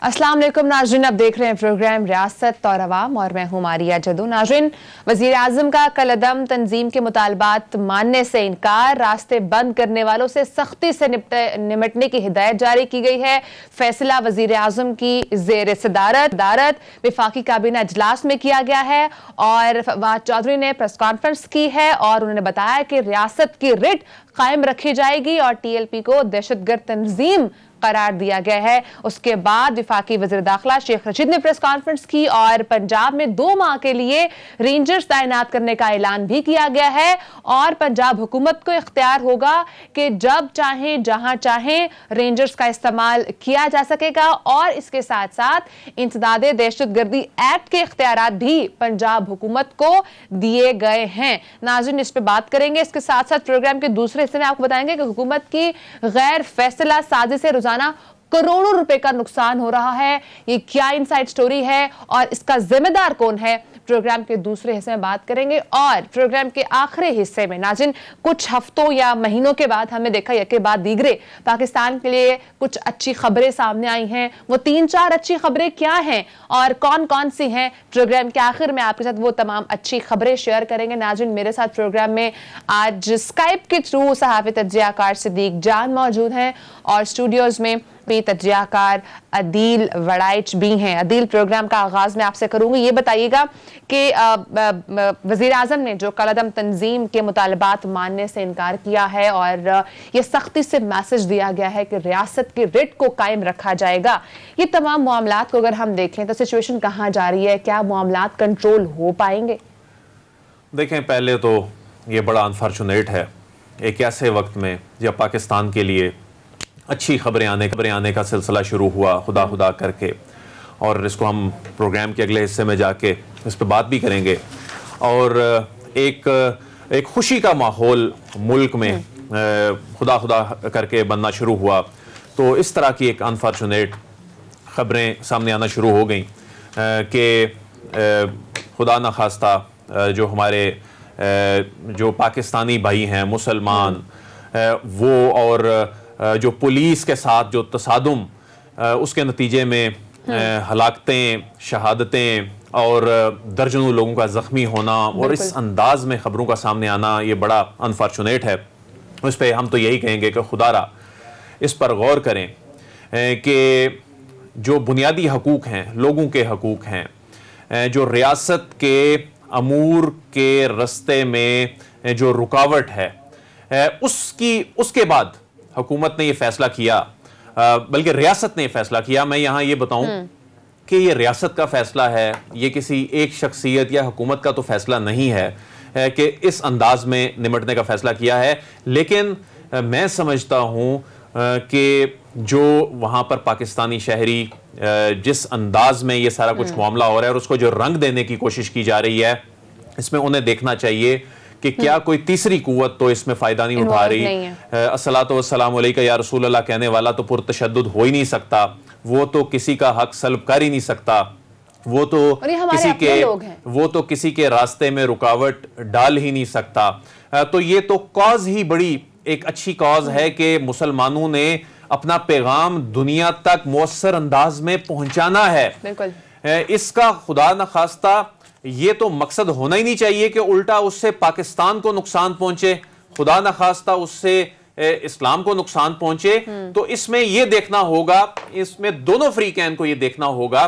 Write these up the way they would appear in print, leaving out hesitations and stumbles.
अस्सलाम वालेकुम नाज़रीन, आप देख रहे हैं प्रोग्राम रियासत और अवाम और मैं हूं मारिया जदू। नाज़रीन, वज़ीर आज़म का कलअदम तंजीम के मुतालबात मानने से इनकार, रास्ते बंद करने वालों से सख्ती से निपटने की हिदायत जारी की गई है। फैसला वज़ीर आज़म की ज़ेर सदारत वफाकी काबीना इजलास में किया गया है और फवाद चौधरी ने प्रेस कॉन्फ्रेंस की है और उन्होंने बताया कि रियासत की रिट कायम रखी जाएगी और TLP को दहशतगर्द तंजीम करार दिया गया है। उसके बाद वफाकी वज़ीर दाखिला शेख रशीद ने प्रेस कॉन्फ्रेंस की और पंजाब में 2 माह के लिए रेंजर्स तैनात करने का ऐलान भी किया गया है और पंजाब हुकूमत को इख्तियार होगा कि जब चाहे जहां चाहे रेंजर्स का इस्तेमाल किया जा सकेगा और इसके साथ साथ इंसदादे दहशतगर्दी एक्ट के इख्तियारात भी पंजाब हुकूमत को दिए गए हैं। नाज़रीन, इस पर बात करेंगे। इसके साथ साथ प्रोग्राम के दूसरे हिस्से में आपको बताएंगे कि हुकूमत की गैर फैसला साजी से करोड़ों रुपए का नुकसान हो रहा है। ये क्या इनसाइड स्टोरी है और इसका जिम्मेदार कौन है, प्रोग्राम के दूसरे हिस्से में बात करेंगे। और प्रोग्राम के आखिरी हिस्से में नाज़रीन, कुछ हफ्तों या महीनों के बाद हमने देखा यके बाद दीगरे पाकिस्तान के लिए कुछ अच्छी खबरें सामने आई हैं। वो 3-4 अच्छी खबरें क्या हैं और कौन कौन सी हैं, प्रोग्राम के आखिर में आपके साथ वो तमाम अच्छी खबरें शेयर करेंगे। नाज़रीन, मेरे साथ प्रोग्राम में आज स्काइप के थ्रू सहाफ़ी तज्ज़ियाकार सिद्दीक जान मौजूद हैं और स्टूडियोज में तज्जियाकार अदील वड़ाइच भी हैं। अदील, प्रोग्राम का आगाज में आपसे करूंगी, ये बताइएगा कि वज़ीर आज़म ने जो कलअदम तंजीम के मुतालबात मानने से इनकार किया है और ये सख्ती से मैसेज दिया गया है कि रियासत की रिट को कायम रखा जाएगा। ये तमाम मामलात को अगर हम देखें तो सिचुएशन कहाँ जा रही है, क्या मामलात कंट्रोल हो पाएंगे? देखें, पहले तो ये बड़ा अनफॉर्चुनेट है एक ऐसे वक्त में जब पाकिस्तान के लिए अच्छी खबरें आने का सिलसिला शुरू हुआ खुदा खुदा करके, और इसको हम प्रोग्राम के अगले हिस्से में जाके इस पर बात भी करेंगे। और एक खुशी का माहौल मुल्क में खुदा खुदा करके बनना शुरू हुआ, तो इस तरह की एक अनफॉर्चुनेट खबरें सामने आना शुरू हो गई कि खुदा न खास्ता जो हमारे जो पाकिस्तानी भाई हैं मुसलमान, वो और जो पुलिस के साथ जो तसादुम, उसके नतीजे में हलाकतें, शहादतें और दर्जनों लोगों का ज़ख्मी होना और इस अंदाज में ख़बरों का सामने आना, ये बड़ा अनफॉर्चुनेट है। उस पर हम तो यही कहेंगे कि खुदारा इस पर गौर करें कि जो बुनियादी हकूक़ हैं, लोगों के हकूक़ हैं, जो रियासत के अमूर के रस्ते में जो रुकावट है, उसके बाद हुकूमत ने ये फैसला किया, बल्कि रियासत ने ये फैसला किया। मैं यहाँ ये बताऊं कि ये रियासत का फैसला है, ये किसी एक शख्सियत या हुकूमत का तो फैसला नहीं है कि इस अंदाज में निमटने का फैसला किया है। लेकिन मैं समझता हूँ कि जो वहाँ पर पाकिस्तानी शहरी जिस अंदाज में ये सारा कुछ मामला हो रहा है और उसको जो रंग देने की कोशिश की जा रही है, इसमें उन्हें देखना चाहिए कि क्या कोई तीसरी कुव्वत तो इसमें फायदा नहीं उठा रही। अस्सलातु वस्सलामु अलैका या रसूल अल्लाह कहने वाला तो पुरतशद्दुद हो ही नहीं सकता, वो तो किसी का हक सल्ब कर ही नहीं सकता, वो तो किसी के रास्ते में रुकावट डाल ही नहीं सकता। तो ये तो कॉज ही बड़ी एक अच्छी कॉज है कि मुसलमानों ने अपना पैगाम दुनिया तक मौसर अंदाज में पहुंचाना है। इसका खुदा न खास्ता ये तो मकसद होना ही नहीं चाहिए कि उल्टा उससे पाकिस्तान को नुकसान पहुंचे, खुदा न खास्ता उससे इस्लाम को नुकसान पहुंचे। तो इसमें यह देखना होगा, इसमें दोनों फ्रीकैन को यह देखना होगा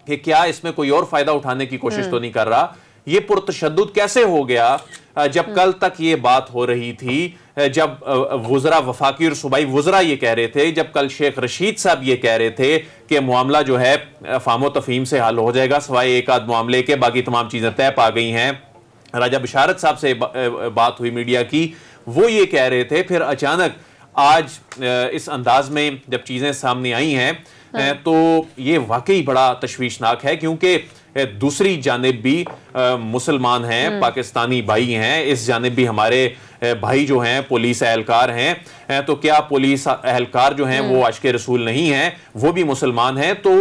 कि क्या इसमें कोई और फायदा उठाने की कोशिश तो नहीं कर रहा। ये पुरतशद्दुद कैसे हो गया जब कल तक ये बात हो रही थी, जब वुज़रा वफाकी और सूबाई वुज़रा ये कह रहे थे, जब कल शेख रशीद साहब ये कह रहे थे कि मामला जो है फामो तफहीम से हल हो जाएगा सिवाय एक आध मामले के, बाकी तमाम चीज़ें तय पा गई हैं। राजा बिशारत साहब से बात हुई मीडिया की, वो ये कह रहे थे। फिर अचानक आज इस अंदाज में जब चीज़ें सामने आई हैं तो ये वाकई बड़ा तशवीशनाक है, क्योंकि दूसरी जानिब भी मुसलमान हैं, पाकिस्तानी भाई हैं, इस जानिब भी हमारे भाई जो हैं पुलिस एहलकार हैं। तो क्या पुलिस एहलकार जो हैं वो आशिक़े रसूल नहीं हैं, वो भी मुसलमान हैं। तो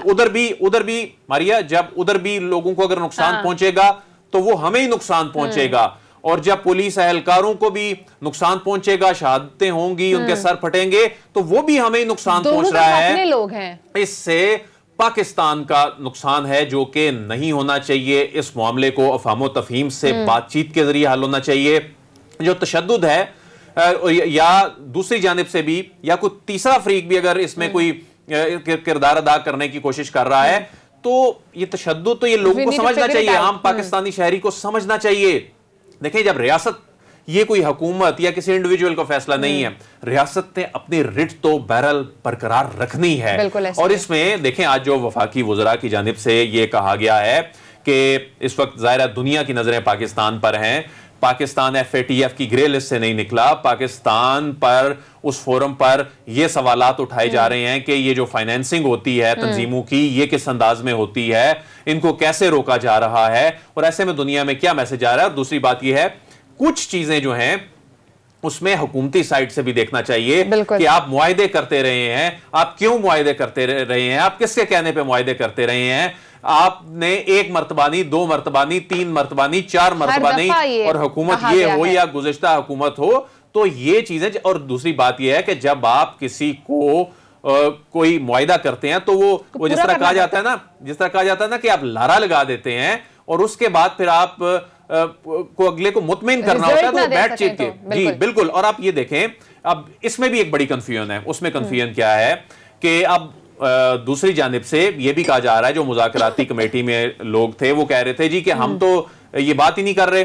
उधर भी मारिया, जब उधर भी लोगों को अगर नुकसान पहुंचेगा तो वो हमें ही नुकसान पहुंचेगा। और जब पुलिस एहलकारों को भी नुकसान पहुंचेगा, शहादतें होंगी, उनके सर फटेंगे, तो वो भी हमें नुकसान पहुंच रहा है। अपने लोग हैं। इससे पाकिस्तान का नुकसान है जो कि नहीं होना चाहिए। इस मामले को अफाम तफहीम से बातचीत के जरिए हल होना चाहिए। जो तशद्दुद है या दूसरी जानिब से भी या कोई तीसरा फरीक भी अगर इसमें कोई किरदार अदा करने की कोशिश कर रहा है, तो ये तशद्दुद तो ये लोगों को समझना चाहिए, आम पाकिस्तानी शहरी को समझना चाहिए। देखिए, जब रियासत, ये कोई हुकूमत या किसी इंडिविजुअल का फैसला नहीं है, रियासत ने अपनी रिट तो बहरहाल बरकरार रखनी है। और इसमें देखें, आज जो वफाकी वज़रा की जानिब से ये कहा गया है कि इस वक्त ज़ाहिर है दुनिया की नजरें पाकिस्तान पर हैं, पाकिस्तान FATF की ग्रे लिस्ट से नहीं निकला, पाकिस्तान पर उस फोरम पर यह सवालात उठाए जा रहे हैं कि ये जो फाइनेंसिंग होती है तंजीमों की, ये किस अंदाज में होती है, इनको कैसे रोका जा रहा है, और ऐसे में दुनिया में क्या मैसेज आ रहा है। और दूसरी बात यह है, कुछ चीजें जो हैं उसमें हुकूमती साइड से भी देखना चाहिए कि आप मुआहदे करते रहे हैं, आप क्यों मुआहदे करते रहे हैं, आप किसके कहने पे मुआहदे करते रहे हैं। आपने एक मरतबा नहीं, दो मरतबा नहीं, तीन मरतबा नहीं, चार मरतबा नहीं, और हुकूमत ये हो या गुज़िश्ता हुकूमत हो, तो ये चीजें। और दूसरी बात यह है कि जब आप किसी को कोई मुआहदा करते हैं तो वो जिस तरह कहा जाता है ना कि आप लारा लगा देते हैं और उसके बाद फिर आप को अगले को मुतमिन करना होता है, तो बातचीत के जी बिल्कुल। और आप ये देखें, अब इसमें भी एक बड़ी कंफ्यूजन है। उसमें कंफ्यूजन क्या है कि अब दूसरी जानिब से यह भी कहा जा रहा है, जो मुज़ाकराती कमेटी में लोग थे वो कह रहे थे जी कि हम तो ये बात ही नहीं कर रहे,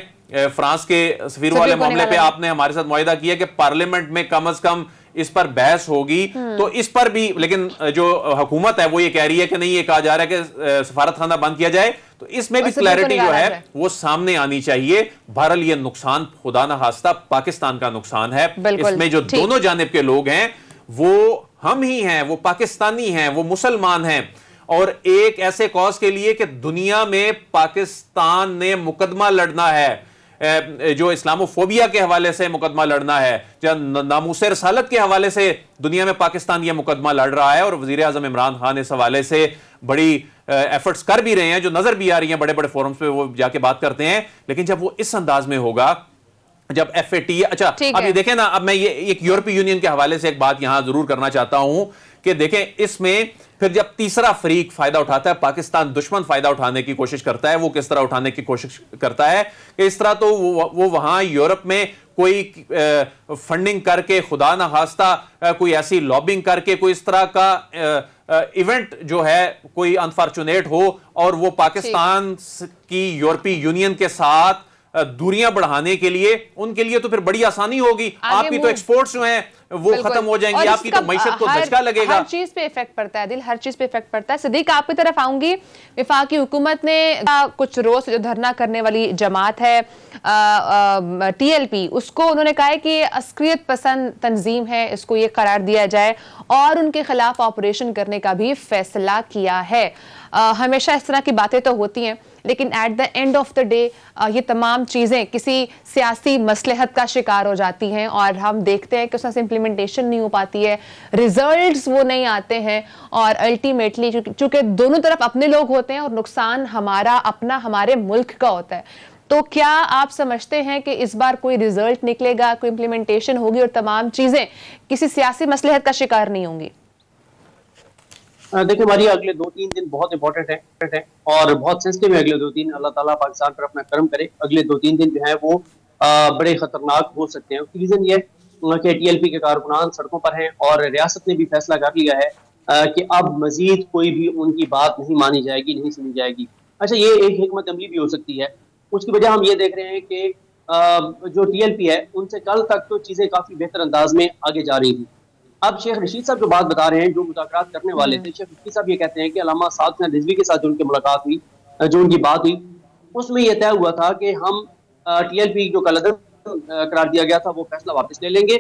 फ्रांस के सफीर वाले मामले पे आपने हमारे साथ मुआहदा किया कि पार्लियामेंट में कम से कम इस पर बहस होगी, तो इस पर भी। लेकिन जो हुकूमत है वो ये कह रही है कि नहीं, ये कहा जा रहा है कि सफारत खाना बंद किया जाए, तो इसमें भी क्लैरिटी जो है वो सामने आनी चाहिए। बहरहाल ये नुकसान खुदा ना खास्ता पाकिस्तान का नुकसान है, इसमें जो दोनों जानिब के लोग हैं वो हम ही हैं, वो पाकिस्तानी हैं, वो मुसलमान हैं, और एक ऐसे कॉज के लिए कि दुनिया में पाकिस्तान ने मुकदमा लड़ना है, जो इस्लामोफोबिया के हवाले से मुकदमा लड़ना है, जो नामूसे रसालत के हवाले से दुनिया में पाकिस्तान यह मुकदमा लड़ रहा है। और वजीर आजम इमरान खान इस हवाले से बड़ी एफर्ट्स कर भी रहे हैं, जो नजर भी आ रही हैं, बड़े बड़े फोरम्स पे वो जाके बात करते हैं। लेकिन जब वो इस अंदाज में होगा, जब FATF, अच्छा अब ये देखें ना, अब मैं ये एक यूरोपीय यूनियन के हवाले से एक बात यहां जरूर करना चाहता हूं कि देखें, इसमें फिर जब तीसरा फरीक फायदा उठाता है, पाकिस्तान दुश्मन फायदा उठाने की कोशिश करता है, वो किस तरह उठाने की कोशिश करता है कि इस तरह तो वो वहां यूरोप में कोई फंडिंग करके, खुदा ना खास्ता कोई ऐसी लॉबिंग करके, कोई इस तरह का इवेंट जो है कोई अनफॉर्चुनेट हो और वो पाकिस्तान की यूरोपीय यूनियन के साथ दूरियां बढ़ाने के लिए, उनके लिए तो फिर बड़ी आसानी होगी। आपकी तो एक्सपोर्ट्स जो हैं वो खत्म हो जाएंगी, आपकी तो मईशत को धचका लगेगा। हर चीज पे इफेक्ट पड़ता है, दिल, हर चीज पे इफेक्ट पड़ता है। सिद्दीक, आपकी तरफ आऊंगी। वफाकी हुकूमत ने कुछ रोज जो धरना करने वाली जमात है TLP, उसको उन्होंने कहा है कि अस्करियत पसंद तंजीम है, इसको ये करार दिया जाए और उनके खिलाफ ऑपरेशन करने का भी फैसला किया है। हमेशा इस तरह की बातें तो होती हैं, लेकिन at the end of the day ये तमाम चीज़ें किसी सियासी मसलहत का शिकार हो जाती हैं और हम देखते हैं कि उसमें इम्प्लीमेंटेशन नहीं हो पाती है, रिजल्ट्स वो नहीं आते हैं, और अल्टीमेटली चूंकि दोनों तरफ अपने लोग होते हैं और नुकसान हमारा अपना, हमारे मुल्क का होता है। तो क्या आप समझते हैं कि इस बार कोई रिजल्ट निकलेगा, कोई इम्प्लीमेंटेशन होगी और तमाम चीज़ें किसी सियासी मसलहत का शिकार नहीं होंगी? देखिए हमारी अगले 2-3 दिन बहुत इंपॉर्टेंट है और बहुत सेंसिटिव है। अगले 2-3, अल्लाह ताला पाकिस्तान पर अपना करम करे, अगले 2-3 दिन जो है वो बड़े खतरनाक हो सकते हैं। उसकी रीजन ये कि TLP के कारकुनान सड़कों पर हैं और रियासत ने भी फैसला कर लिया है कि अब मजीद कोई भी उनकी बात नहीं मानी जाएगी, नहीं सुनी जाएगी। अच्छा, ये एक हिकमत अमली भी हो सकती है। उसकी वजह हम ये देख रहे हैं कि जो TLP है उनसे कल तक तो चीजें काफी बेहतर अंदाज में आगे जा रही थी। अब शेख रशीद साहब जो बात बता रहे हैं, जो मुज़ाकरात करने वाले थे, शेख रशीद साहब ये कहते हैं कि अल्लामा साद खान रिजवी के साथ जो उनकी मुलाकात हुई, जो उनकी बात हुई, उसमें यह तय हुआ था कि हम TLP जो कलअदम करार दिया गया था वो फैसला वापस ले लेंगे।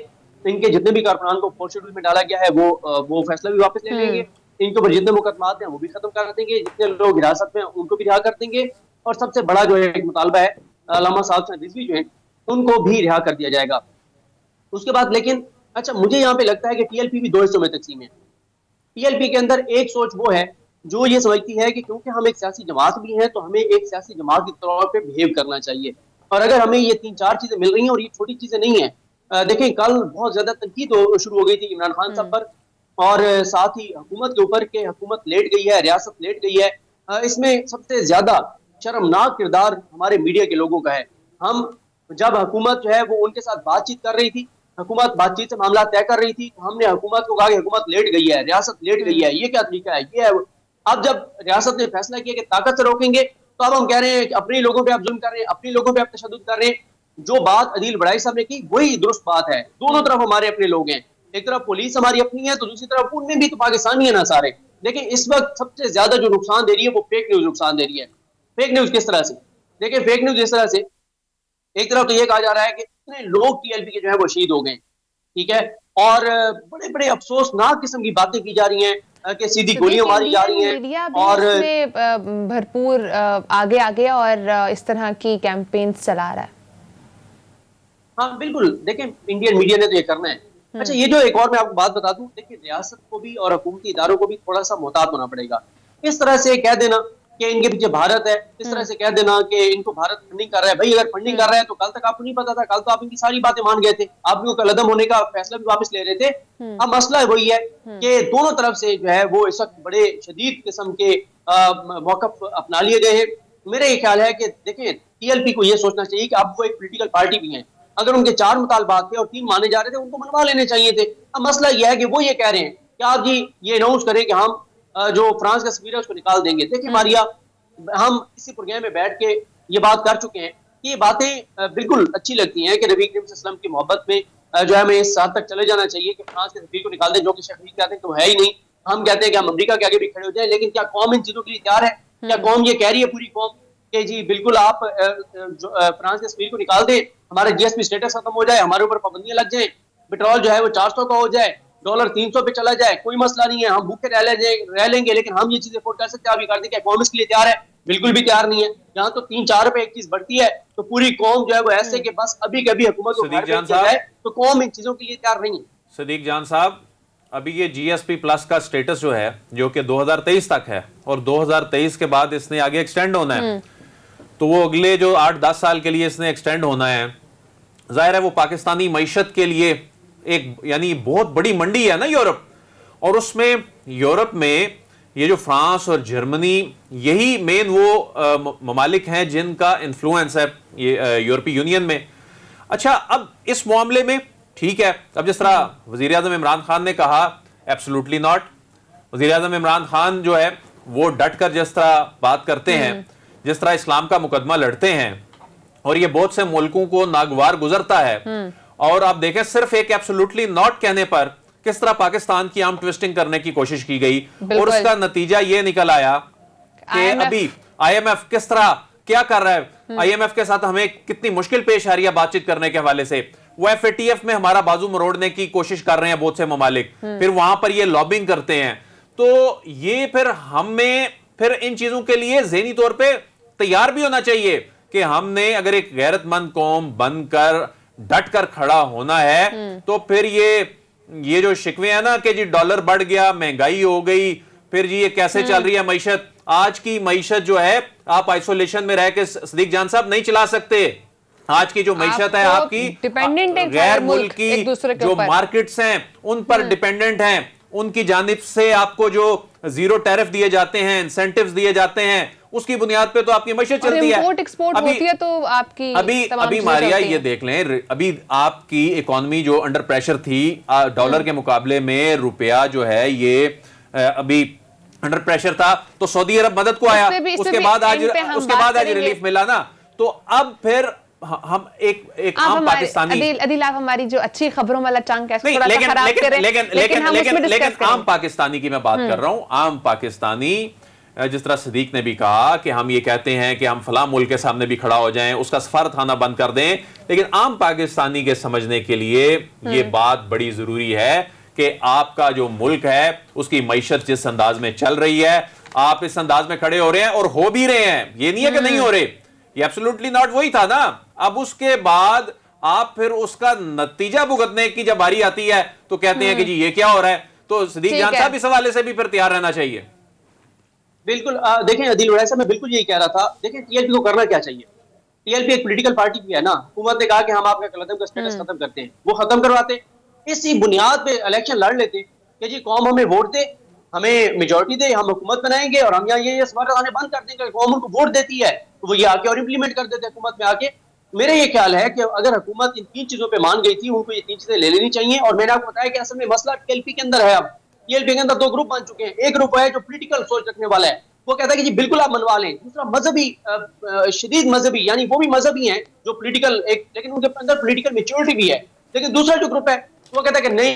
इनके जितने भी कारकुनान को फोर्स शेड्यूल में डाला गया है वो फैसला भी वापस ले लेंगे। इनके ऊपर जितने मुकदमात हैं वो भी खत्म कर देंगे, जितने लोग हिरासत में उनको भी रिहा कर देंगे, और सबसे बड़ा जो है एक मुतालबा है, अल्लामा साद खान रिजवी जो है उनको भी रिहा कर दिया जाएगा। उसके बाद लेकिन अच्छा, मुझे यहाँ पे लगता है कि TLP भी दो हिस्सों में तकसीम है। TLP के अंदर एक सोच वो है जो ये समझती है कि क्योंकि हम एक सियासी जमात भी हैं तो हमें एक सियासी जमात के तौर पे बिहेव करना चाहिए, और अगर हमें ये 3-4 चीजें मिल रही हैं और ये छोटी चीजें नहीं है, देखें कल बहुत ज्यादा तनकीद शुरू हो गई थी इमरान खान साहब पर और साथ ही हुकूमत के ऊपर के हुकूमत लेट गई है, रियासत लेट गई है। इसमें सबसे ज्यादा शर्मनाक किरदार हमारे मीडिया के लोगों का है। हम जब हुकूमत जो है वो उनके साथ बातचीत कर रही थी, हुकूमत बातचीत से मामला तय कर रही थी, तो हमने हुकूमत को कहा कि हुकूमत लेट गई है, रियासत लेट गई है, ये क्या तरीका है, ये है। अब जब रियासत ने फैसला किया कि ताकत से रोकेंगे, तो अब हम कह रहे हैं कि अपने लोगों पे आप जुल्म कर रहे हैं, अपने लोगों पे आप तशद्दुद कर रहे हैं। जो बात अदील बड़ाई साहब ने की वही दुरुस्त बात है। दोनों तरफ हमारे अपने लोग हैं, एक तरफ पुलिस हमारी अपनी है तो दूसरी तरफ उनमें भी तो पाकिस्तानी है ना सारे। लेकिन इस वक्त सबसे ज्यादा जो नुकसान दे रही है वो फेक न्यूज नुकसान दे रही है। फेक न्यूज किस तरह से? देखिए फेक न्यूज इस तरह से, एक तरफ तो ये कहा जा रहा है कि इतने लोग टीएलपी के जो है वो शहीद हो गए, ठीक है, और बड़े बड़े अफसोसनाक किस्म की बातें की जा रही हैं कि सीधी गोलियां मारी जा रही हैं और भरपूर आगे आगे और इस तरह की कैंपेन्स चला रहा है। हाँ बिल्कुल, देखें इंडियन मीडिया ने तो ये करना है। अच्छा, ये जो एक और मैं आपको बात बता दूं, देखिए रियासत को भी और हुकूमती इदारों को भी थोड़ा सा मोहतात होना पड़ेगा। इस तरह से कह देना कि इनके पीछे भारत है, इस तरह से कह देना कि इनको भारत फंडिंग कर रहा है। भाई अगर फंडिंग कर रहा है तो कल तक आपको नहीं पता था? कल तो आप इनकी सारी बातें मान गए थे, आप इनको कलअदम होने का फैसला भी वापस ले रहे थे। अब मसला वही है कि दोनों तरफ से जो है वो इस वक्त बड़े शदीद किस्म के मौक़िफ़ अपना लिए गए हैं। मेरा ये ख्याल है कि देखें टीएलपी को ये सोचना चाहिए कि आप वो एक पोलिटिकल पार्टी भी हैं। अगर उनके 4 मुतालबात थे और 3 माने जा रहे थे, उनको मनवा लेने चाहिए थे। अब मसला यह है कि वो ये कह रहे हैं कि आप जी ये अनाउंस करें कि हम जो फ्रांस का सफीर है उसको निकाल देंगे। देखिए मारिया, हम इसी प्रोग्राम में बैठ के ये बात कर चुके हैं कि ये बातें बिल्कुल अच्छी लगती हैं कि नबी करीम सल्लल्लाहु अलैहि वसल्लम की मोहब्बत में जो है हमें इस हद तक चले जाना चाहिए कि फ्रांस के सफीर को निकाल दें, जो कि शेख कहते हैं तो है ही नहीं। हम कहते हैं कि हम अमेरिका के आगे भी खड़े हो जाए, लेकिन क्या कौम इन चीजों के लिए तैयार है? क्या कौम ये कह रही है, पूरी कौम, कि जी बिल्कुल आप फ्रांस के सफीर को निकाल दें, हमारा जीएसपी स्टेटस खत्म हो जाए, हमारे ऊपर पाबंदियां लग जाए, पेट्रोल जो है वो 400 का हो जाए, डॉलर 300 पे चला जाए, कोई मसला नहीं है, हम भूखे रह लेंगे, लेकिन हम ये चीजें अफोर्ड कर सकते हैं। आप ये कर दें, क्या कौम इसके लिए तैयार है? बिल्कुल भी तैयार नहीं है। यहाँ तो 3-4 रुपए एक चीज बढ़ती है तो पूरी कौम जो है वो ऐसे कि बस अभी कभी हुकूमत को सदीक जान साहब, तो कौम इन चीजों के लिए तैयार नहीं है। सदीक जान साहब, अभी ये जीएसपी प्लस का स्टेटस जो है जो कि 2023 तक है और 2023 के बाद इसने आगे एक्सटेंड होना है, तो वो अगले जो 8-10 साल के लिए इसने एक्सटेंड होना है। जाहिर है वो पाकिस्तानी मईशत के लिए एक यानी बहुत बड़ी मंडी है ना यूरोप, और उसमें यूरोप में ये जो फ्रांस और जर्मनी, यही मेन वो ममालिक हैं जिनका इन्फ्लुएंस है ये यूरोपीय यूनियन में। अच्छा, अब इस मामले में ठीक है, अब जिस तरह वजीर आज़म इमरान खान ने कहा, एब्सोल्युटली नॉट। वजीर आज़म इमरान खान जो है वो डट कर जिस तरह बात करते हैं, जिस तरह इस्लाम का मुकदमा लड़ते हैं, और ये बहुत से मुल्कों को नागवार गुजरता है, और आप देखें सिर्फ एक एब्सोल्युटली नॉट कहने पर किस तरह पाकिस्तान की आर्म ट्विस्टिंग करने की कोशिश की गई, और उसका नतीजा ये निकल आया कि अभी आईएमएफ किस तरह क्या कर रहा है। आईएमएफ के साथ हमें कितनी मुश्किल पेश आ रही है बातचीत करने के हवाले से। वो एफएटीएफ में हमारा बाजू मरोड़ने की कोशिश कर रहे हैं बहुत से ममालिक, फिर वहां पर ये लॉबिंग करते हैं। तो ये फिर हमें फिर इन चीजों के लिए ज़हनी तौर पे तैयार भी होना चाहिए कि हमने अगर एक गैरतमंद कौम बनकर डट कर खड़ा होना है, तो फिर ये जो शिकवे हैं ना कि जी डॉलर बढ़ गया, महंगाई हो गई, फिर जी ये कैसे चल रही है मईशत। आज की मईशत जो है आप आइसोलेशन में रह के सदीक जान साहब नहीं चला सकते। आज की जो मईशत है आपकी डिपेंडेंट है, गैर मुल्की जो मार्केट्स हैं उन पर डिपेंडेंट हैं, उनकी जानिब से आपको जो जीरो टैरिफ दिए जाते हैं, इंसेंटिव्स दिए जाते हैं, उसकी बुनियाद पे तो आपकी मईशत चलती है। इंपोर्ट एक्सपोर्ट होती है तो आपकी अभी मारिया ये देख लें, अभी आपकी इकोनॉमी जो अंडर प्रेशर थी, डॉलर के मुकाबले में रुपया जो है ये अभी अंडर प्रेशर था, तो सऊदी अरब मदद को आया, उसके बाद आज रिलीफ मिला ना। तो अब फिर हम एक आम पाकिस्तानी, अदील आप हमारी जो अच्छी खबरों वाला चंक है थोड़ा सा खराब करें, लेकिन आम पाकिस्तानी की मैं बात कर रहा हूं। आम पाकिस्तानी, जिस तरह सदीक ने भी कहा कि हम ये कहते हैं कि हम फलां मुल्क के सामने भी खड़ा हो जाएं, उसका सफारतखाना बंद कर दें, लेकिन आम पाकिस्तानी के समझने के लिए ये बात बड़ी जरूरी है कि आपका जो मुल्क है उसकी मईशत जिस अंदाज में चल रही है, आप इस अंदाज में खड़े हो रहे हैं और हो भी रहे हैं। ये नहीं है कि नहीं हो रहे, ये एब्सोल्युटली नॉट वही था ना। अब उसके बाद आप फिर उसका नतीजा भुगतने की जब बारी आती है तो कहते हैं कि जी ये क्या हो रहा है। तो सदीक जान साहब इस हवाले से भी फिर तैयार रहना चाहिए। बिल्कुल, देखें अदील वैसा मैं बिल्कुल यही कह रहा था। देखें टीएलपी को करना क्या चाहिए, टीएलपी एक पॉलिटिकल पार्टी भी है ना, हुकूमत ने कहा कि हम आपका कलदम का स्टेटस खत्म करते हैं, वो खत्म करवाते, इसी बुनियाद पे इलेक्शन लड़ लेते कि जी कौम हमें वोट दे, हमें मेजोरिटी दे, हम हुकूमत बनाएंगे और हम यहाँ ये सफारत खाने बंद कर देंगे, कौम उनको वोट देती है तो वो ये आके और इम्प्लीमेंट कर देते हुकूमत में आके। मेरा ये ख्याल है कि अगर हुकूमत इन 3 चीजों पे मान गई थी, उनको ये 3 चीजें ले लेनी चाहिए। और मैंने आपको बताया कि असल में मसला टीएलपी के अंदर है। अब टीएलपी के अंदर 2 ग्रुप बन चुके हैं। एक ग्रुप है जो पॉलिटिकल सोच रखने वाला है, वो कहता है कि जी बिल्कुल आप मनवा लें। दूसरा मजहबी, शदीद मजहबी, यानी वो भी मजहबी हैं जो पॉलिटिकल एक, लेकिन उनके अंदर पॉलिटिकल मेच्योरिटी भी है। लेकिन दूसरा जो ग्रुप है वो कहता है कि नहीं,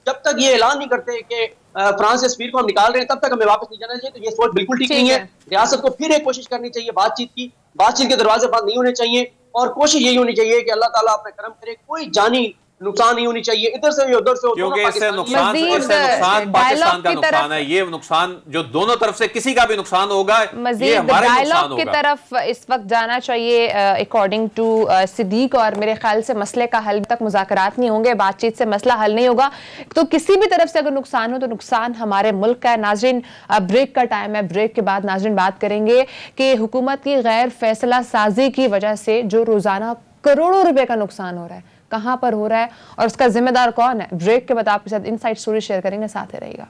जब तक ये ऐलान नहीं करते कि फ्रांस से सफीर को हम निकाल रहे हैं तब तक हमें वापस नहीं जाना चाहिए। तो ये सोच बिल्कुल ठीक नहीं है। रियासत को फिर एक कोशिश करनी चाहिए बातचीत की, बातचीत के दरवाजे बंद नहीं होने चाहिए और कोशिश यही होनी चाहिए कि अल्लाह ताला अपने करम करे, कोई जानी नुकसान नहीं होनी चाहिए इधर से उधर से, क्योंकि इससे नुकसान पाकिस्तान का नुकसान है। ये नुकसान जो दोनों तरफ से किसी का भी नुकसान होगा, ये हमारा डायलॉग की तरफ इस वक्त जाना चाहिए अकॉर्डिंग टू सिद्दीक। और मेरे ख्याल से मसले का हल तक मुज़ाकरात नहीं होंगे, बातचीत से मसला हल नहीं होगा। तो किसी भी तरफ से अगर नुकसान हो तो नुकसान हमारे मुल्क का है। नाज़रीन, ब्रेक का टाइम है, ब्रेक के बाद नाज़रीन बात करेंगे कि हुकूमत की गैर फैसला साजी की वजह से जो रोजाना करोड़ों रुपए का नुकसान हो रहा है, कहां पर हो रहा है और उसका जिम्मेदार कौन है। ब्रेक के बाद आपके साथ इनसाइड स्टोरी शेयर करेंगे, साथ ही रहिएगा।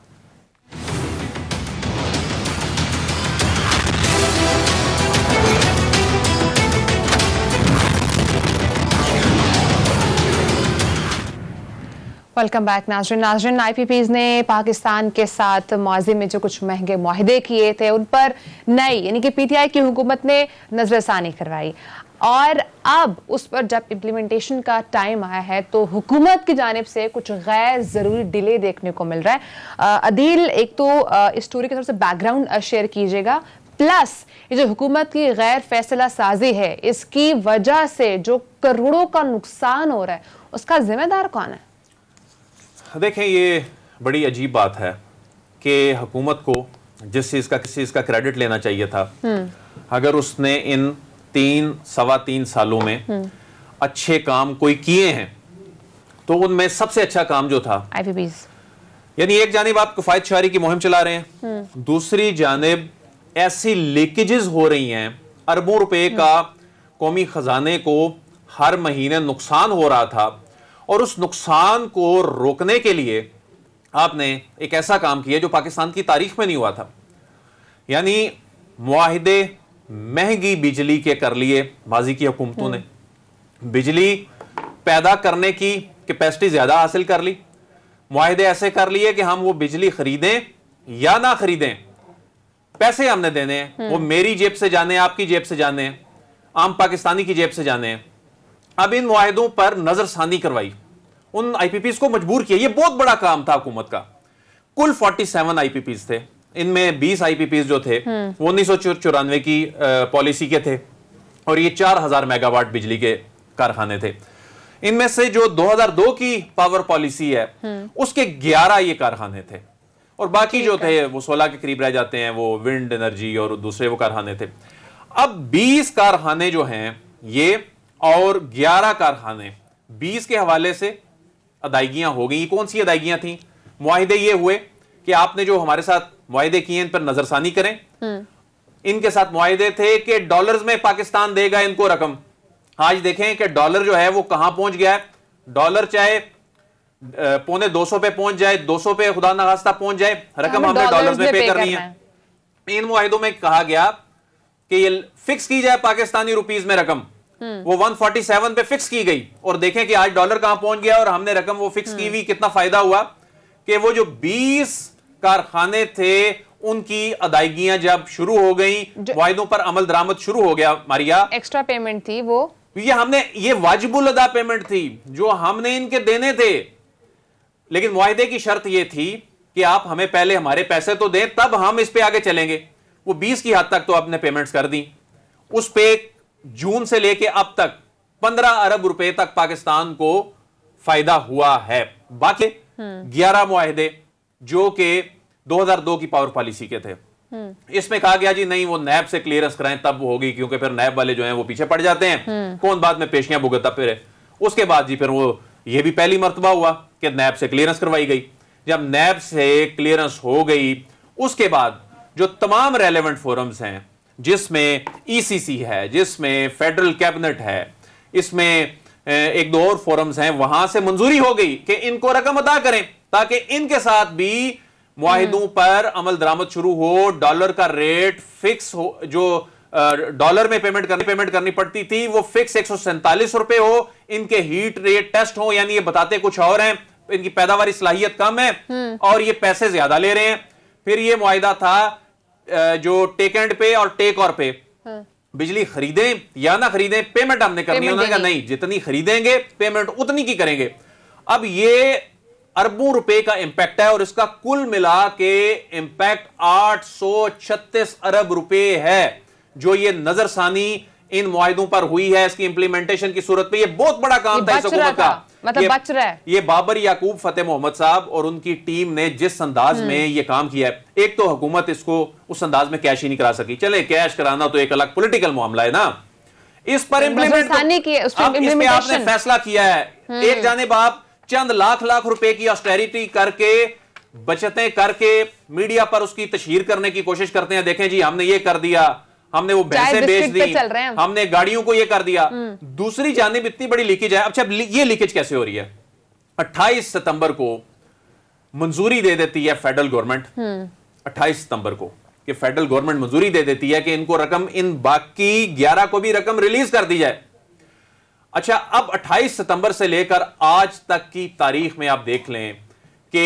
वेलकम बैक नाज़रीन, आईपीपीज़ ने पाकिस्तान के साथ माजी में जो कुछ महंगे मुआहदे किए थे उन पर नई यानी कि पीटीआई की हुकूमत ने नजरसानी करवाई और अब उस पर जब इम्प्लीमेंटेशन का टाइम आया है तो हुकूमत की जानिब से कुछ गैर ज़रूरी डिले देखने को मिल रहा है। अदील, एक तो इस स्टोरी के थोड़ा सा बैकग्राउंड शेयर कीजिएगा, प्लस ये जो हुकूमत की गैर फैसला साजी है इसकी वजह से जो करोड़ों का नुकसान हो रहा है उसका जिम्मेदार कौन है। देखें, ये बड़ी अजीब बात है कि हुकूमत को जिस चीज़ का क्रेडिट लेना चाहिए था, अगर उसने इन 3-3.25 सालों में अच्छे काम कोई किए हैं तो उनमें सबसे अच्छा काम जो था आईपीपीज़, यानी एक जानिब आप किफायत शहरी की मुहिम चला रहे हैं, दूसरी जानिब ऐसी लीकेजेस हो रही हैं, अरबों रुपए का कौमी खजाने को हर महीने नुकसान हो रहा था और उस नुकसान को रोकने के लिए आपने एक ऐसा काम किया जो पाकिस्तान की तारीख में नहीं हुआ था। यानी मुआहिदे महंगी बिजली के कर लिए माजी की हुकूमतों ने, बिजली पैदा करने की कैपेसिटी ज्यादा हासिल कर ली, मुआहिदे ऐसे कर लिए कि हम वो बिजली खरीदें या ना खरीदें, पैसे हमने देने हैं, वो मेरी जेब से जाने हैं, आपकी जेब से जाने हैं, आम पाकिस्तानी की जेब से जाने हैं। अब इन मुआहिदों पर नजरसानी करवाई, उन आईपीपीज को मजबूर किया। ये बहुत बड़ा काम था हुकूमत का। कुल 47 आईपीपीज थे, इनमें 20 आईपीपीज जो थे वो 1994 की पॉलिसी के थे और ये 4000 मेगावाट बिजली के कारखाने थे। इनमें से जो 2002 की पावर पॉलिसी है उसके 11 ये कारखाने थे और बाकी जो थे वो 16 के करीब रह जाते हैं, वो विंड एनर्जी और दूसरे वो कारखाने थे। अब 20 कारखाने जो हैं ये और 11 कारखाने, 20 के हवाले से अदायगियां हो गई। कौन सी अदायगियां थी? मुआहिदे ये हुए कि आपने जो हमारे साथ मुआहिदे किए इन पर नजरसानी करें। इनके साथ मुआहिदे थे कि डॉलर्स में पाकिस्तान देगा इनको रकम। आज देखें कि डॉलर जो है वो कहां पहुंच गया है। डॉलर चाहे 125 पे पहुंच जाए, 200 पे खुदा ना खास्ता पहुंच जाए, रकम हमने डॉलर्स में पे करनी है। इन मुआहिदों में कहा गया कि ये फिक्स की जाए पाकिस्तानी रुपीज में रकम, वो 147 पे फिक्स की गई और देखें कि आज डॉलर कहां पहुंच गया और हमने रकम वो फिक्स की हुई। कितना फायदा हुआ कि वो जो 20 कारखाने थे उनकी अदायगियां जब शुरू हो गई, मुआहिदों पर अमल दरामद शुरू हो गया। मारिया, एक्स्ट्रा पेमेंट थी वो, ये वाजिबुल अदा पेमेंट थी जो हमने इनके देने थे, लेकिन मुआहिदे की शर्त ये थी कि आप हमें पहले हमारे पैसे तो दें तब हम इस पे आगे चलेंगे। वो 20 की हद तक तो आपने पेमेंट्स कर दी। उस पे जून से लेके अब तक 15 अरब रुपए तक पाकिस्तान को फायदा हुआ है। बाकी 11 मुआहिदे जो कि 2002 की पावर पॉलिसी के थे, इसमें कहा गया जी नहीं वो नैब से क्लियरेंस कराएं तब वो होगी, क्योंकि फिर नैब वाले जो हैं वो पीछे पड़ जाते हैं, कौन बाद में पेशियां भुगतता फिर। उसके बाद जी फिर वो ये भी पहली मर्तबा हुआ कि नैब से क्लियरेंस करवाई गई। जब नैब से क्लियरेंस हो गई उसके बाद जो तमाम रेलेवेंट फोरम्स हैं, जिसमें ईसीसी है, जिसमें फेडरल कैबिनेट है, इसमें एक दो और फोरम्स हैं, वहां से मंजूरी हो गई कि इनको रकम अदा करें ताकि इनके साथ भी मुआहिदों पर अमल दरामद शुरू हो, डॉलर का रेट फिक्स हो, जो डॉलर में पेमेंट करनी पड़ती थी वो फिक्स 147 रुपए हो, इनके हीट रेट टेस्ट हो, यानी ये बताते कुछ और हैं, इनकी पैदावारी सलाहियत कम है और ये पैसे ज्यादा ले रहे हैं। फिर ये मुआहिदा था जो टेक एंड पे और टेक और पे, बिजली खरीदें या ना खरीदें, पेमेंट हमने करनी है। उन्होंने कहा नहीं, जितनी खरीदेंगे पेमेंट उतनी की करेंगे। अब ये अरबों रुपए का इंपैक्ट है और इसका कुल मिला के इंपैक्ट 836 अरब रुपए है जो ये नजरसानी इन मुआहिदों पर हुई है। इसकी इंप्लीमेंटेशन की सूरत में ये बहुत बड़ा काम था इस हुकूमत का, मतलब बच रहा है। ये बाबर याकूब फतेह मोहम्मद साहब और उनकी टीम ने जिस अंदाज में ये काम किया है, एक तो हुकूमत इसको उस अंदाज में कैश ही नहीं करा सकी। चले कैश कराना तो एक अलग पॉलिटिकल मामला है ना, इस पर इम्प्लीमेंट आपने फैसला किया है। एक जानिब आप चंद लाख रुपए की ऑस्टेरिटी करके, बचतें करके मीडिया पर उसकी तशहीर करने की कोशिश करते हैं, देखें जी हमने ये कर दिया, हमने वो भैंसें बेच दी, हमने गाड़ियों को ये कर दिया। दूसरी जानिब इतनी बड़ी लीकेज है। अच्छा, ये लीकेज कैसे हो रही है? 28 सितंबर को मंजूरी दे देती है फेडरल गवर्नमेंट, 28 सितंबर को कि फेडरल गवर्नमेंट मंजूरी दे देती है कि इनको रकम, इन बाकी 11 को भी रकम रिलीज कर दी जाए। अच्छा, अब 28 सितंबर से लेकर आज तक की तारीख में आप देख लें कि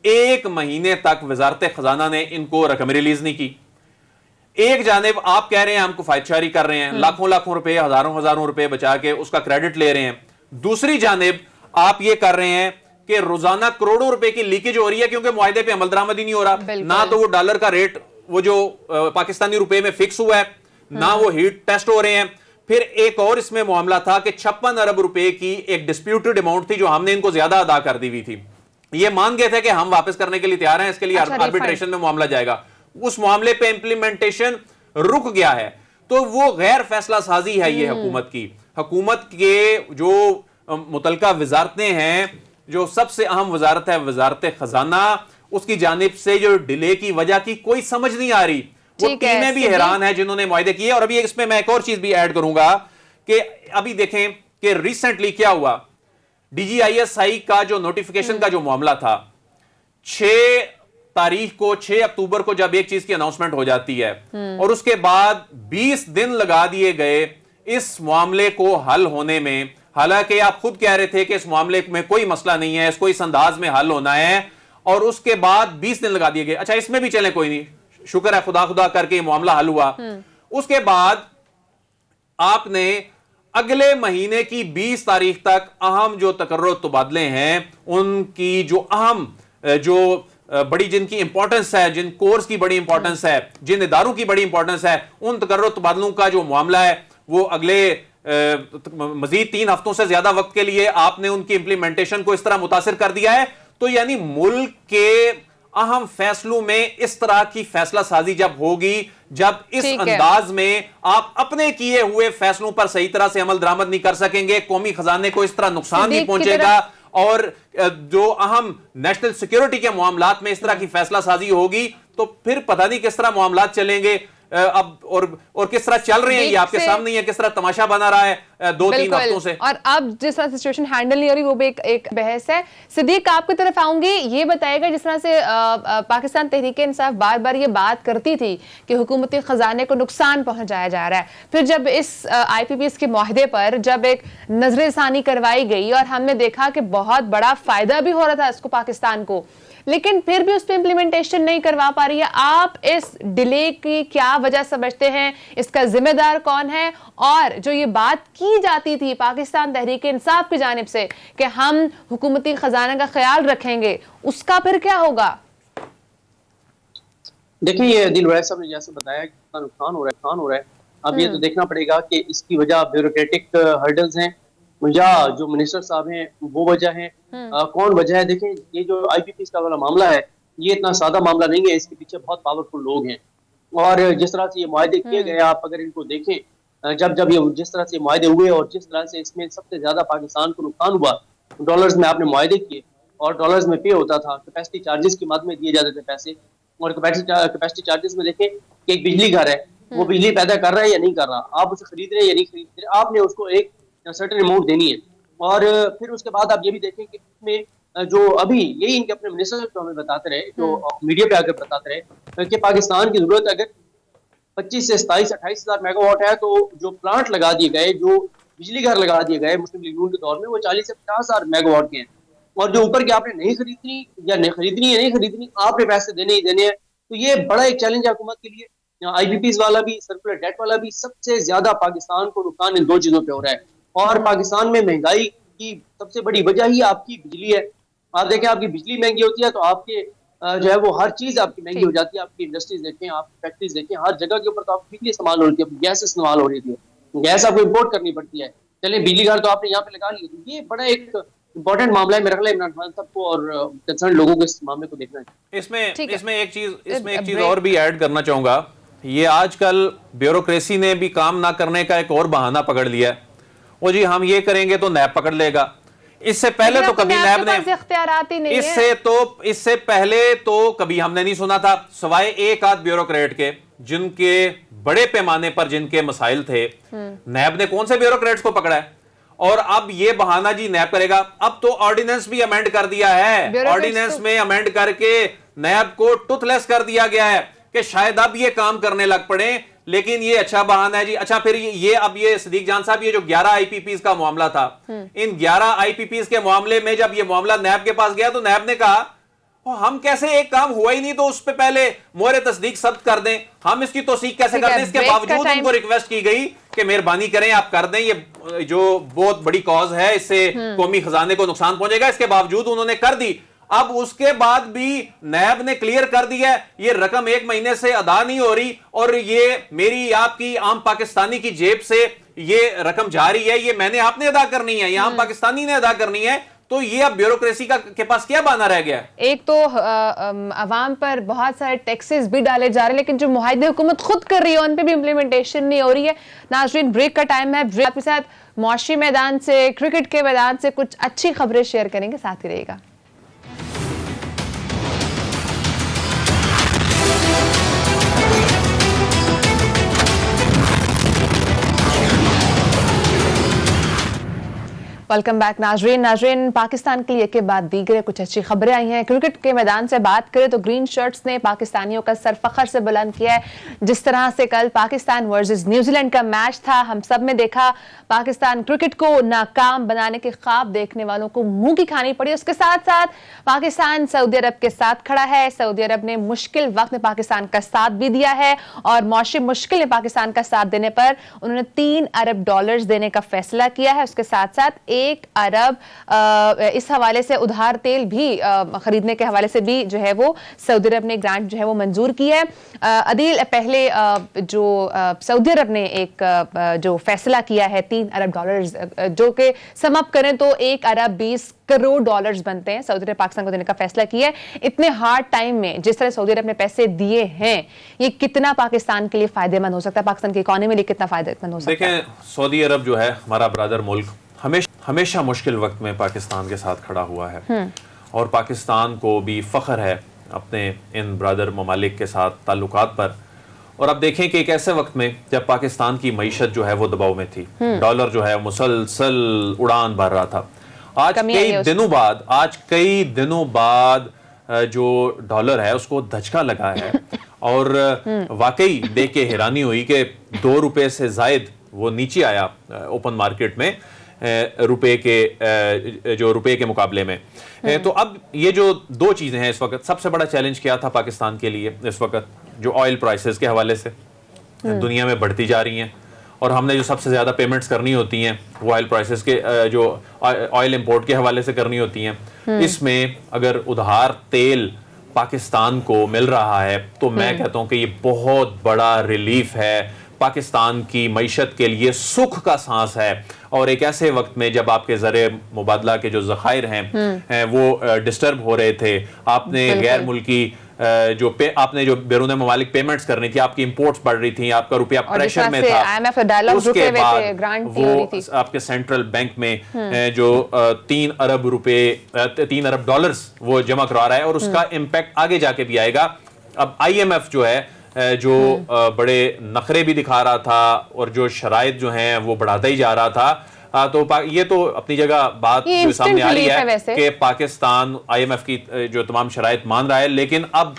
1 महीने तक वजारत खजाना ने इनको रकम रिलीज नहीं की। एक जानिब आप कह रहे हैं हमको फायदशारी कर रहे हैं, लाखों रुपए, हजारों रुपए बचा के उसका क्रेडिट ले रहे हैं। दूसरी जानिब आप ये कर रहे हैं कि रोजाना करोड़ों रुपए की लीकेज हो रही है क्योंकि मुआहदे पे अमल दरामद ही नहीं हो रहा। ना तो वो डॉलर का रेट वो जो पाकिस्तानी रुपए में फिक्स हुआ है, ना वो हीट टेस्ट हो रहे हैं। फिर एक और इसमें मामला था कि 56 अरब रुपए की एक डिस्प्यूटेड अमाउंट थी जो हमने इनको ज्यादा अदा कर दी हुई थी। ये मान गए थे कि हम वापस करने के लिए तैयार हैं, इसके लिए आर्बिट्रेशन में मामला जाएगा। उस मामले पे इंप्लीमेंटेशन रुक गया है। तो वो गैर फैसला साजी है ये हुकूमत के जो मुतलका वजारतें हैं, जो सबसे अहम वजारत है वजारत खजाना, उसकी जानिब से जो डिले की वजह की कोई समझ नहीं आ रही। वो टीमें भी हैरान है जिन्होंने मुआहदे किए। और अभी इसमें मैं एक और चीज भी ऐड करूंगा कि अभी देखें कि रिसेंटली क्या हुआ, DGISI का जो नोटिफिकेशन का जो मामला था, 6 तारीख को, 6 अक्टूबर को जब एक चीज की अनाउंसमेंट हो जाती है और उसके बाद 20 दिन लगा दिए गए इस मामले को हल होने में। हालांकि आप खुद कह रहे थे कि इस मामले में कोई मसला नहीं है, इसको इस अंदाज में हल होना है, और उसके बाद 20 दिन लगा दिए गए। अच्छा, इसमें भी चले कोई नहीं, शुक्र है खुदा करके ये मामला हल हुआ। उसके बाद आपने अगले महीने की 20 तारीख तक अहम जो तकर्रुर तबादले हैं, उनकी जो अहम जो बड़ी जिनकी इंपॉर्टेंस है, जिन कोर्स की बड़ी इंपॉर्टेंस है, जिन इदारों की बड़ी इंपॉर्टेंस है, उन तकर्रुर तबादलों का जो मामला है वो अगले मजीद 3 हफ्तों से ज्यादा वक्त के लिए आपने उनकी इंप्लीमेंटेशन को इस तरह मुतासिर कर दिया है। तो यानी मुल्क के अहम फैसलों में इस तरह की फैसला साजी जब होगी, जब इस अंदाज में आप अपने किए हुए फैसलों पर सही तरह से अमल दरामद नहीं कर सकेंगे, कौमी खजाने को इस तरह नुकसान नहीं पहुंचेगा, और जो अहम नेशनल सिक्योरिटी के मामलात में इस तरह की फैसला साजी होगी, तो फिर पता नहीं किस तरह मामलात चलेंगे अब, और किस तरह चल रहे हैं ये आपके सामने ही है, किस तरह तमाशा बना रहा है 2-3 हफ्तों से। और अब जिस तरह सिचुएशन हैंडल नहीं हो रही वो भी एक बहस है। सिद्दीक, आपकी तरफ आऊंगी, ये बताएगा जिस तरह से पाकिस्तान तहरीक इंसाफ बार बार ये बात करती थी कि हुकूमती खजाने को नुकसान पहुंचाया जा रहा है, फिर जब इस IPPS के मुआहदे पर जब एक नजरसानी करवाई गई और हमने देखा कि बहुत बड़ा फायदा भी हो रहा था इसको पाकिस्तान को, लेकिन फिर भी उस पर इंप्लीमेंटेशन नहीं करवा पा रही है, आप इस डिले की क्या वजह समझते हैं? इसका जिम्मेदार कौन है? और जो ये बात की जाती थी पाकिस्तान तहरीक इंसाफ की जानिब से कि हम हुकूमती खजाना का ख्याल रखेंगे, उसका फिर क्या होगा? देखिए, ये दिल वैस साहब ने जैसे बताया कि कितना नुकसान हो रहा है। अब ये तो देखना पड़ेगा कि इसकी वजह ब्यूरोक्रेटिक हर्डल्स हैं या जो मिनिस्टर साहब हैं वो वजह है, कौन वजह है? देखें, ये जो IPPS का वाला मामला है, ये इतना सादा मामला नहीं है, इसके पीछे बहुत पावरफुल लोग हैं। और जिस तरह से ये मुआहदे किए गए, आप अगर इनको देखें, जब ये जिस तरह से मुआहदे हुए और जिस तरह से इसमें सबसे ज्यादा पाकिस्तान को नुकसान हुआ, डॉलर्स में आपने मुआहदे किए और डॉलर्स में पे होता था, कैपेसिटी चार्जेस के मद में दिए जाते थे पैसे। और कैपेसिटी चार्जेस में देखें कि एक बिजली घर है, वो बिजली पैदा कर रहा है या नहीं कर रहा, आप उसे खरीद रहे हैं या नहीं खरीद रहे, आपने उसको एक सर्टेन अमाउंट देनी है। और फिर उसके बाद आप ये भी देखें कि इसमें जो अभी यही इनके अपने मिनिस्टर जो हमें बताते रहे, जो मीडिया पे आकर बताते रहे कि पाकिस्तान की जरूरत अगर 25 से 27-28 हजार मेगावाट है, तो जो प्लांट लगा दिए गए, जो बिजली घर लगा दिए गए मुस्लिम लीग नून के दौर में, वो 40 से 50 हजार मेगावाट के हैं। और जो ऊपर के आपने नहीं खरीदनी या नहीं खरीदनी है, नहीं खरीदनी, आपने पैसे देने ही देने हैं। तो ये बड़ा एक चैलेंज है हुकूमत के लिए। आईपीपीज वाला भी, सर्कुलर डेट वाला भी, सबसे ज्यादा पाकिस्तान को नुकसान इन दो चीजों पे हो रहा है। और पाकिस्तान में महंगाई की सबसे बड़ी वजह ही आपकी बिजली है। आप देखें, आपकी बिजली महंगी होती है तो आपके जो है वो हर चीज आपकी महंगी हो जाती है। आपकी इंडस्ट्रीज देखें, आप फैक्ट्रीज देखें, हर जगह के ऊपर तो आपकी बिजली इस्तेमाल हो रही है, गैस इस्तेमाल हो रही है, गैस आपको इम्पोर्ट करनी पड़ती है। चले बिजली घर तो आपने यहाँ पे लगा ली। तो ये बड़ा एक इंपॉर्टेंट मामला है मेरे ख्याल इमरान खान साहब को और कंसर्न लोगों को इस मामले को देखना है। इसमें एक चीज और भी ऐड करना चाहूंगा। ये आजकल ब्यूरोक्रेसी ने भी काम ना करने का एक और बहाना पकड़ लिया है। वो जी हम ये करेंगे तो नैब पकड़ लेगा। इससे पहले तो कभी नैब ने इससे पहले तो कभी हमने नहीं सुना था, सवाए एक आध ब्यूरोक्रेट के जिनके बड़े पैमाने पर जिनके मसाइल थे, नैब ने कौन से ब्यूरोक्रेट्स को पकड़ा है? और अब ये बहाना जी नैब करेगा। अब तो ऑर्डिनेंस भी अमेंड कर दिया है, ऑर्डिनेंस में अमेंड करके नैब को टूथलेस कर दिया गया है कि शायद अब ये काम करने लग पड़े। लेकिन ये अच्छा बहाना है जी। अच्छा, फिर ये अब ये सदीक जान साहब, ये जो 11 आईपीपीज का मामला था, इन 11 आईपीपीज के मामले में जब ये मामला नैब के पास गया तो नैब ने कहा हम कैसे, एक काम हुआ ही नहीं तो उस पे पहले मोहर तस्दीक सब्त कर दें, हम इसकी तौसीक कैसे कर दें? इसके बावजूद उनको रिक्वेस्ट की गई कि मेहरबानी करें आप कर दें, ये जो बहुत बड़ी कॉज है, इससे कौमी खजाने को नुकसान पहुंचेगा। इसके बावजूद उन्होंने कर दी। अब उसके बाद भी नैब ने क्लियर कर दिया ये रकम 1 महीने से अदा नहीं हो रही और ये मेरी आपकी आम पाकिस्तानी की जेब से ये रकम जा रही है, ये मैंने आपने अदा करनी है, ये आम पाकिस्तानी ने अदा करनी है। तो ये अब ब्यूरोक्रेसी के पास क्या बहाना रह गया? एक तो अवाम पर बहुत सारे टैक्सेस भी डाले जा रहे हैं, लेकिन जो मुआहदे हुकूमत खुद कर रही है उन पे भी इम्प्लीमेंटेशन नहीं हो रही है। नाज़रीन, ब्रेक का टाइम है। ब्रेक के साथ मौशी मैदान से, क्रिकेट के मैदान से कुछ अच्छी खबरें शेयर करेंगे, साथ ही रहेगा। वेलकम बैक नाजरीन, पाकिस्तान के लिए के बाद दीगर कुछ अच्छी खबरें आई हैं। क्रिकेट के मैदान से बात करें तो ग्रीन शर्ट्स ने पाकिस्तानियों का सर फखर से बुलंद किया है। जिस तरह से कल पाकिस्तान वर्सेस न्यूजीलैंड का मैच था, हम सब ने देखा पाकिस्तान क्रिकेट को नाकाम बनाने के ख्वाब देखने वालों को मुंह की खानी पड़ी। उसके साथ साथ पाकिस्तान सऊदी अरब के साथ खड़ा है। सऊदी अरब ने मुश्किल वक्त में पाकिस्तान का साथ भी दिया है और मौशी मुश्किल में पाकिस्तान का साथ देने पर उन्होंने $3 अरब देने का फैसला किया है। उसके साथ साथ 1 अरब इस हवाले से उधार तेल भी खरीदने के हवाले से भी जो है वो सऊदी अरब ने ग्रांट जो है वो मंजूर की है। अदील, पहले जो सऊदी अरब ने एक जो फैसला किया है $3 अरब, जो कि सम अप करें तो 1 अरब 20 करोड़ डॉलर्स बनते हैं, सऊदी अरब पाकिस्तान को देने का फैसला किया है। इतने हार्ड टाइम में जिस तरह सऊदी अरब ने पैसे दिए हैं, ये कितना पाकिस्तान के लिए फायदेमंद हो सकता है, पाकिस्तान की इकोनॉमी के लिए कितना फायदेमंद हो सकता है? देखें, सऊदी अरब जो है हमारा ब्रदर मुल्क, हमेशा मुश्किल वक्त में पाकिस्तान के साथ खड़ा हुआ है और पाकिस्तान को भी फख्र है अपने इन ब्रदर ममालिक के साथ ताल्लुकात पर। और अब देखें कि एक ऐसे वक्त में जब पाकिस्तान की मईशत जो है वो दबाव में थी, डॉलर जो है मुसलसल उड़ान भर रहा था। आज कई दिनों बाद जो डॉलर है उसको धचका लगा है और वाकई देख के हैरानी हुई कि ₹2 से जायद वो नीचे आया ओपन मार्केट में रुपए के मुकाबले में। तो अब ये जो 2 चीजें हैं इस वक्त, सबसे बड़ा चैलेंज क्या था पाकिस्तान के लिए इस वक्त, जो ऑयल प्राइसेस के हवाले से दुनिया में बढ़ती जा रही हैं और हमने जो सबसे ज्यादा पेमेंट्स करनी होती हैं वो ऑयल प्राइसेस के जो ऑयल इंपोर्ट के हवाले से करनी होती हैं। इसमें अगर उधार तेल पाकिस्तान को मिल रहा है तो मैं कहता हूं कि ये बहुत बड़ा रिलीफ है, पाकिस्तान की मईशत के लिए सुख का सांस है। और एक ऐसे वक्त में जब आपके ज़रिए मुबादला के जो ज़खायर हैं वो डिस्टर्ब हो रहे थे, आपने गैर मुल्की आपने जो बैरून ममालिक पेमेंट्स करनी थी, आपकी इंपोर्ट्स बढ़ रही थी, आपका रुपया प्रेशर में था, उसके बाद वो आपके सेंट्रल बैंक में जो $3 अरब वो जमा करवा रहा है और उसका इम्पैक्ट आगे जाके भी आएगा। अब IMF जो है जो बड़े नखरे भी दिखा रहा था और जो शराइत जो हैं वो बढ़ाता ही जा रहा था। तो ये तो अपनी जगह बात जो सामने आ रही है कि पाकिस्तान IMF की जो तमाम शराइत मान रहा है, लेकिन अब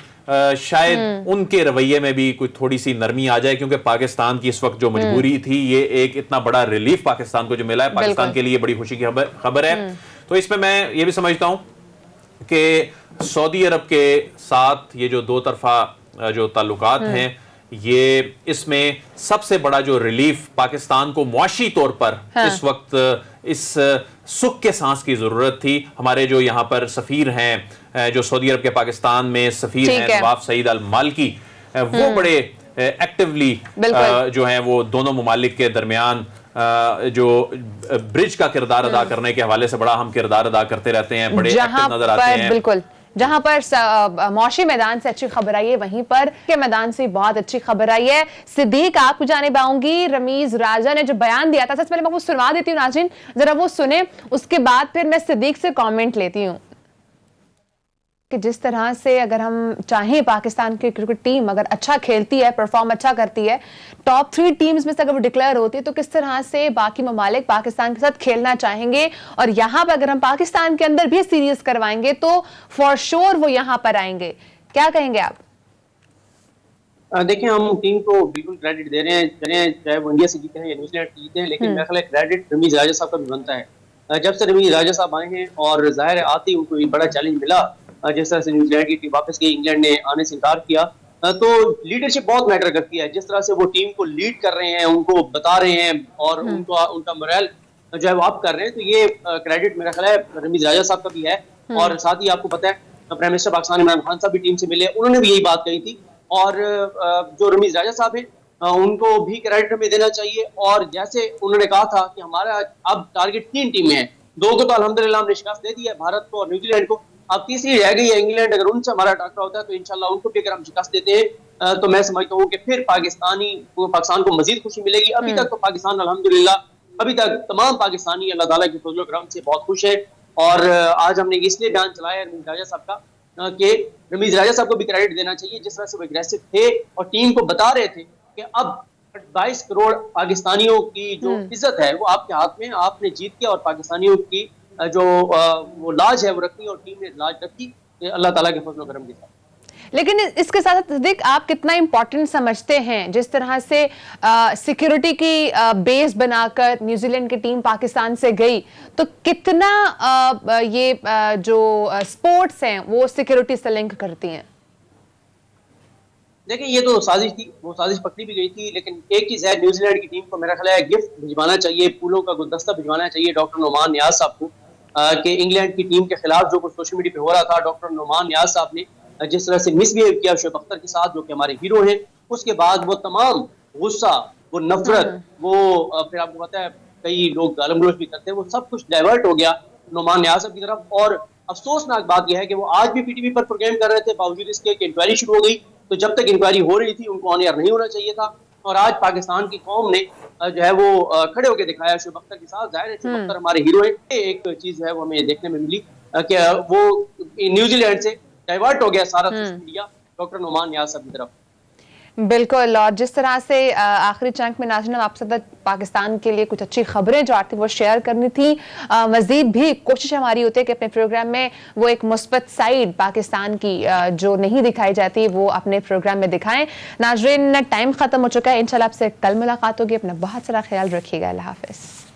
शायद उनके रवैये में भी कोई थोड़ी सी नरमी आ जाए, क्योंकि पाकिस्तान की इस वक्त जो मजबूरी थी, ये एक इतना बड़ा रिलीफ पाकिस्तान को जो मिला है, पाकिस्तान के लिए बड़ी खुशी की खबर है। तो इसमें मैं ये भी समझता हूं कि सऊदी अरब के साथ ये जो दो तरफा जो ताल्लुकात हैं, ये इसमें सबसे बड़ा जो रिलीफ पाकिस्तान को मुआशी तौर पर इस वक्त इस सुख के सांस की जरूरत थी। हमारे जो यहाँ पर सफीर हैं, जो सऊदी अरब के पाकिस्तान में सफीर हैं, नवाफ सईद अल मालकी, वो बड़े एक्टिवली जो हैं वो दोनों मुमालिक के दरमियान जो ब्रिज का किरदार अदा करने के हवाले से बड़ा अहम किरदार अदा करते रहते हैं, बड़े एक्टिव नजर आते हैं। बिल्कुल, जहां पर मौशी मैदान से अच्छी खबर आई है, वहीं पर के मैदान से बहुत अच्छी खबर आई है। सिद्दीक, आपको जाने पाऊंगी, रमीज राजा ने जो बयान दिया था, सबसे पहले मैं आपको सुनवा देती हूँ नाज़रीन, जरा वो सुने, उसके बाद फिर मैं सिद्दीक से कमेंट लेती हूँ कि जिस तरह से अगर हम चाहें पाकिस्तान की क्रिकेट टीम अगर अच्छा खेलती है, परफॉर्म अच्छा करती है, टॉप 3 टीम्स में से अगर वो डिक्लेयर होती है, तो किस तरह से बाकी ममालिक पाकिस्तान के साथ खेलना चाहेंगे। और यहाँ पर अगर हम पाकिस्तान के अंदर भी सीरीज करवाएंगे तो फॉर श्योर वो यहाँ पर आएंगे। क्या कहेंगे आप? देखिए, हम टीम को बिल्कुल क्रेडिट दे रहे हैं, चाहे वो इंडिया से जीते हैं या न्यूजीलैंड से जीते हैं, लेकिन मेरा ख्याल है क्रेडिट रमीज राजा साहब का भी बनता है। जब से रमीज राजा साहब आए हैं और जाहिर है आते ही उनको एक बड़ा चैलेंज मिला, जिस तरह से न्यूजीलैंड की टीम वापस गई, इंग्लैंड ने आने से इनकार किया, तो लीडरशिप बहुत मैटर करती है। जिस तरह से वो टीम को लीड कर रहे हैं, उनको बता रहे हैं और उनका मोरल जो है वो अप कर रहे हैं, तो ये क्रेडिट मेरा ख्याल है रमीज राजा साहब का भी है। और साथ ही आपको पता है प्राइम मिनिस्टर पाकिस्तान इमरान खान साहब भी टीम से मिले, उन्होंने भी यही बात कही थी। और जो रमीज राजा साहब है उनको भी क्रेडिट हमें देना चाहिए। और जैसे उन्होंने कहा था कि हमारा अब टारगेट 3 टीमें हैं, 2 को तो अल्हम्दुलिल्लाह हमने शिकस्त दे दी है, भारत को और न्यूजीलैंड को, अब तीसरी रह गई है इंग्लैंड। अगर उनसे हमारा टकराव होता है तो इंशाल्लाह उनको भी अगर हम शिकस्त देते हैं तो मैं समझता हूँ कि फिर पाकिस्तान को मजीद खुशी मिलेगी। अभी तक तो पाकिस्तान अल्हम्दुलिल्लाह, अभी तक तमाम पाकिस्तानी अल्लाह ताला के फजल करम से बहुत खुश है। और आज हमने इसलिए बयान चलाया रमीज राजा साहब का कि रमीज राजा साहब को भी क्रेडिट देना चाहिए, जिस तरह से वो एग्रेसिव थे और टीम को बता रहे थे कि अब 22 करोड़ पाकिस्तानियों की जो इज्जत है वो आपके हाथ में, आपने जीत के और पाकिस्तानियों की जो वो लाज है वो रखी और टीम ने लाज रखी अल्लाह ताला के फजल करम के साथ। लेकिन इसके साथ सिद्दीक, आप कितना इंपॉर्टेंट समझते हैं जिस तरह से सिक्योरिटी की बेस बनाकर न्यूजीलैंड की टीम पाकिस्तान से गई, तो कितना ये जो स्पोर्ट्स हैं वो सिक्योरिटी से लिंक करती हैं? देखिए, ये तो साजिश थी, वो साजिश पकड़ी भी गई थी, लेकिन एक चीज है, न्यूजीलैंड की टीम को मेरा ख्याल है गिफ्ट भिजवाना चाहिए, फूलों का गुलदस्ता भिजवाना चाहिए डॉक्टर नोमान नियाज साहब को, कि इंग्लैंड की टीम के खिलाफ जो कुछ सोशल मीडिया पे हो रहा था, डॉक्टर नोमान नियाज साहब ने जिस तरह से मिसबिहेव किया शुएब अख्तर के साथ, जो कि हमारे हीरो हैं, उसके बाद वो तमाम गुस्सा, वो नफरत, वो फिर आपको पता है कई लोग गालम गलोच भी करते हैं, वो सब कुछ डाइवर्ट हो गया नोमान नियाज साहब की तरफ। और अफसोसनाक बात यह है कि वो आज भी PTV पर प्रोग्राम कर रहे थे, बावजूद इसके कि इंक्वायरी शुरू हो गई, तो जब तक इंक्वायरी हो रही थी उनको ऑन एयर नहीं होना चाहिए था। और आज पाकिस्तान की कौम ने जो है वो खड़े होकर दिखाया शुएब अख्तर के साथ। जाहिर है शुएब अख्तर हमारे हीरो हैं। एक चीज है वो हमें देखने में मिली कि वो न्यूजीलैंड से डाइवर्ट हो गया सारा सोशल मीडिया डॉक्टर नोमान नियाज साहब की तरफ। बिल्कुल, और जिस तरह से आखिरी चंक में नाज़रीन आपसे साथ पाकिस्तान के लिए कुछ अच्छी खबरें जो आती वो शेयर करनी थी, मज़ीद भी कोशिश हमारी होती है कि अपने प्रोग्राम में वो एक मुस्बत साइड पाकिस्तान की जो नहीं दिखाई जाती वो अपने प्रोग्राम में दिखाएं। नाज़रीन, टाइम ख़त्म हो चुका है, इंशाल्लाह आपसे कल मुलाकात होगी। अपना बहुत सारा ख्याल रखिएगा। अल्लाह हाफ़िज़।